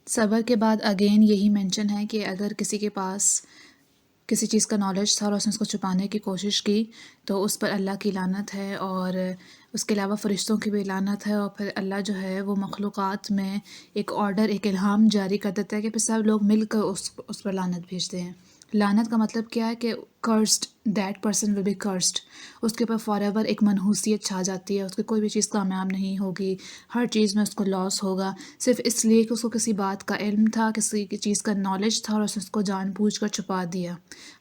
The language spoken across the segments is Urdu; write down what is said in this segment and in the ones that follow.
صبر کے بعد اگین یہی مینشن ہے کہ اگر کسی کے پاس کسی چیز کا نالج تھا اور اس نے اس کو چھپانے کی کوشش کی تو اس پر اللہ کی لعنت ہے، اور اس کے علاوہ فرشتوں کی بھی لعنت ہے، اور پھر اللہ جو ہے وہ مخلوقات میں ایک آرڈر، ایک الہام جاری کر دیتا ہے کہ پھر سب لوگ مل کر اس پر لعنت بھیجتے ہیں۔ لعنت کا مطلب کیا ہے کہ cursed, that person will be cursed, اس کے اوپر فار ایور ایک منحوسیت چھا جاتی ہے، اس کی کوئی بھی چیز کامیاب نہیں ہوگی، ہر چیز میں اس کو لاس ہوگا، صرف اس لیے کہ اس کو کسی بات کا علم تھا، کسی کی چیز کا نالج تھا اور اس نے اس کو جان بوجھ کر چھپا دیا۔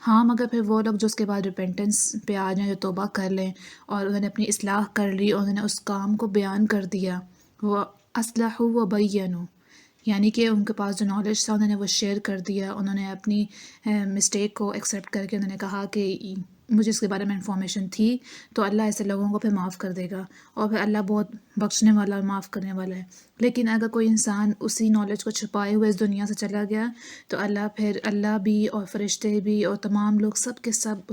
ہاں مگر پھر وہ لوگ جو اس کے بعد ریپینٹنس پہ آ جائیں، جو توبہ کر لیں اور انہوں نے اپنی اصلاح کر لی اور انہوں نے اس کام کو بیان کر دیا، وہ اصلحوا و بینوا، یعنی کہ ان کے پاس جو نالج تھا انہوں نے وہ شیئر کر دیا، انہوں نے اپنی مسٹیک کو ایکسیپٹ کر کے انہوں نے کہا کہ مجھے اس کے بارے میں انفارمیشن تھی، تو اللہ ایسے لوگوں کو پھر معاف کر دے گا، اور پھر اللہ بہت بخشنے والا اور معاف کرنے والا ہے۔ لیکن اگر کوئی انسان اسی نالج کو چھپائے ہوئے اس دنیا سے چلا گیا تو اللہ بھی اور فرشتے بھی اور تمام لوگ سب کے سب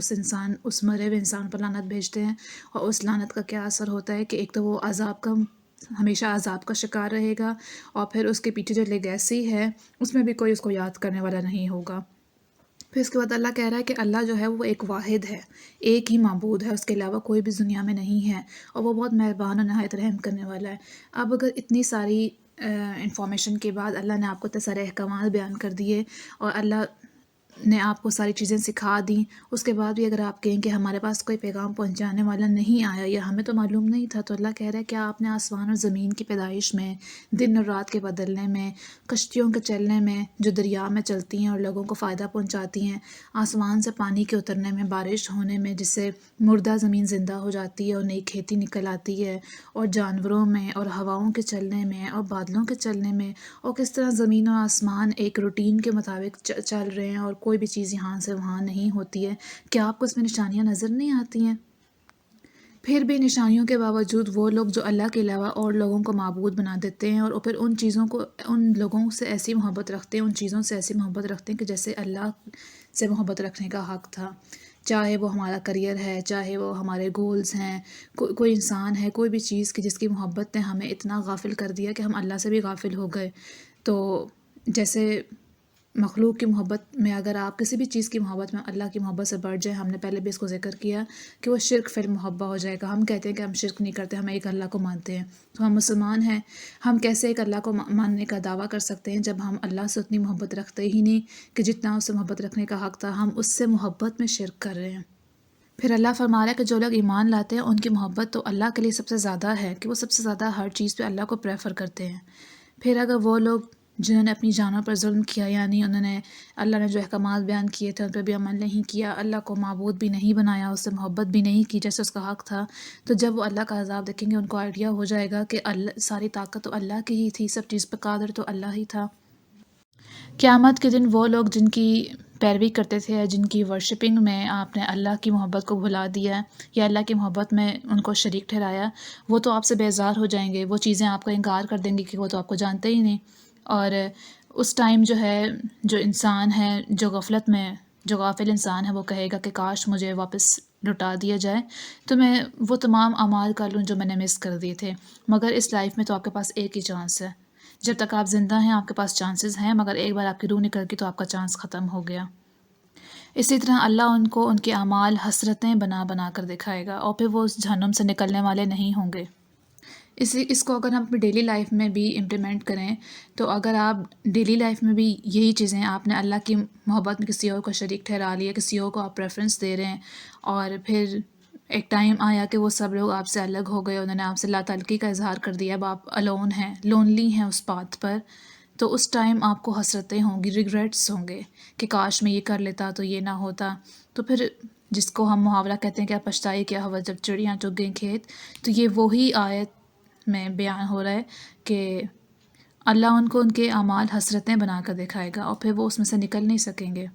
اس مرے ہوئے انسان پر لعنت بھیجتے ہیں، اور اس لعنت کا کیا اثر ہوتا ہے کہ ایک تو وہ ہمیشہ عذاب کا شکار رہے گا، اور پھر اس کے پیچھے جو لیگیسی ہے اس میں بھی کوئی اس کو یاد کرنے والا نہیں ہوگا۔ پھر اس کے بعد اللہ کہہ رہا ہے کہ اللہ جو ہے وہ ایک واحد ہے، ایک ہی معبود ہے، اس کے علاوہ کوئی بھی اس دنیا میں نہیں ہے، اور وہ بہت مہربان اور نہایت رحم کرنے والا ہے۔ اب اگر اتنی ساری انفارمیشن کے بعد اللہ نے آپ کو اتنے سارے احکامات بیان کر دیے اور اللہ نے آپ کو ساری چیزیں سکھا دیں، اس کے بعد بھی اگر آپ کہیں کہ ہمارے پاس کوئی پیغام پہنچانے والا نہیں آیا یا ہمیں تو معلوم نہیں تھا، تو اللہ کہہ رہا ہے کہ آپ نے آسمان اور زمین کی پیدائش میں، دن اور رات کے بدلنے میں، کشتیوں کے چلنے میں جو دریا میں چلتی ہیں اور لوگوں کو فائدہ پہنچاتی ہیں، آسمان سے پانی کے اترنے میں، بارش ہونے میں جس سے مردہ زمین زندہ ہو جاتی ہے اور نئی کھیتی نکل آتی ہے، اور جانوروں میں اور ہواؤں کے چلنے میں اور بادلوں کے چلنے میں، اور کس طرح زمین و آسمان ایک روٹین کے مطابق چل رہے ہیں اور کوئی بھی چیز یہاں سے وہاں نہیں ہوتی ہے، کیا آپ کو اس میں نشانیاں نظر نہیں آتی ہیں؟ پھر بھی نشانیوں کے باوجود وہ لوگ جو اللہ کے علاوہ اور لوگوں کو معبود بنا دیتے ہیں، اور پھر ان لوگوں سے ایسی محبت رکھتے ہیں، ان چیزوں سے ایسی محبت رکھتے ہیں کہ جیسے اللہ سے محبت رکھنے کا حق تھا، چاہے وہ ہمارا کریئر ہے، چاہے وہ ہمارے گولز ہیں، کوئی انسان ہے، کوئی بھی چیز کی جس کی محبت نے ہمیں اتنا غافل کر دیا کہ ہم اللہ سے بھی غافل ہو گئے۔ تو جیسے مخلوق کی محبت میں اگر آپ کسی بھی چیز کی محبت میں اللہ کی محبت سے بڑھ جائیں، ہم نے پہلے بھی اس کو ذکر کیا کہ وہ شرک فی المحبہ ہو جائے گا۔ ہم کہتے ہیں کہ ہم شرک نہیں کرتے، ہم ایک اللہ کو مانتے ہیں، تو ہم مسلمان ہیں، ہم کیسے ایک اللہ کو ماننے کا دعویٰ کر سکتے ہیں جب ہم اللہ سے اتنی محبت رکھتے ہی نہیں کہ جتنا اس سے محبت رکھنے کا حق تھا، ہم اس سے محبت میں شرک کر رہے ہیں۔ پھر اللہ فرما رہا ہے کہ جو لوگ ایمان لاتے ہیں ان کی محبت تو اللہ کے لیے سب سے زیادہ ہے، کہ وہ سب سے زیادہ ہر چیز پہ اللہ کو پریفر کرتے ہیں۔ پھر اگر وہ لوگ جنہوں نے اپنی جانوں پر ظلم کیا، یعنی انہوں نے اللہ نے جو احکامات بیان کیے تھے ان پہ بھی عمل نہیں کیا، اللہ کو معبود بھی نہیں بنایا، اس سے محبت بھی نہیں کی جیسے اس کا حق تھا، تو جب وہ اللہ کا عذاب دیکھیں گے ان کو آئیڈیا ہو جائے گا کہ ساری طاقت تو اللہ کی ہی تھی، سب چیز پہ قادر تو اللہ ہی تھا۔ قیامت کے دن وہ لوگ جن کی پیروی کرتے تھے، جن کی ورشپنگ میں آپ نے اللہ کی محبت کو بھلا دیا یا اللہ کی محبت میں ان کو شریک ٹھہرایا، وہ تو آپ سے بیزار ہو جائیں گے، وہ چیزیں آپ کا انکار کر دیں گے کہ وہ تو آپ کو جانتے ہی نہیں، اور اس ٹائم جو ہے جو انسان ہے جو غافل انسان ہے وہ کہے گا کہ کاش مجھے واپس لوٹا دیا جائے تو میں وہ تمام اعمال کر لوں جو میں نے مس کر دیے تھے۔ مگر اس لائف میں تو آپ کے پاس ایک ہی چانس ہے، جب تک آپ زندہ ہیں آپ کے پاس چانسز ہیں، مگر ایک بار آپ کی روح نکل گئی تو آپ کا چانس ختم ہو گیا۔ اسی طرح اللہ ان کو ان کے اعمال حسرتیں بنا بنا کر دکھائے گا، اور پھر وہ اس جہنم سے نکلنے والے نہیں ہوں گے۔ اس کو اگر ہم اپنی ڈیلی لائف میں بھی امپلیمنٹ کریں تو اگر آپ ڈیلی لائف میں بھی یہی چیزیں، آپ نے اللہ کی محبت میں کسی اور کو شریک ٹھہرا لیا، کسی اور کو آپ پریفرنس دے رہے ہیں، اور پھر ایک ٹائم آیا کہ وہ سب لوگ آپ سے الگ ہو گئے، انہوں نے آپ سے لا تعلقی کا اظہار کر دیا، اب آپ الون ہیں، لونلی ہیں اس پاتھ پر، تو اس ٹائم آپ کو حسرتیں ہوں گی، ریگریٹس ہوں گے کہ کاش میں یہ کر لیتا تو یہ نہ ہوتا۔ تو پھر جس کو ہم محاورہ کہتے ہیں کہ اب پچھتائی کیا ہوا جب چڑیاں چگ گئیں کھیت، تو یہ وہی آیت میں بیان ہو رہا ہے کہ اللہ ان کو ان کے اعمال حسرتیں بنا کر دکھائے گا اور پھر وہ اس میں سے نکل نہیں سکیں گے۔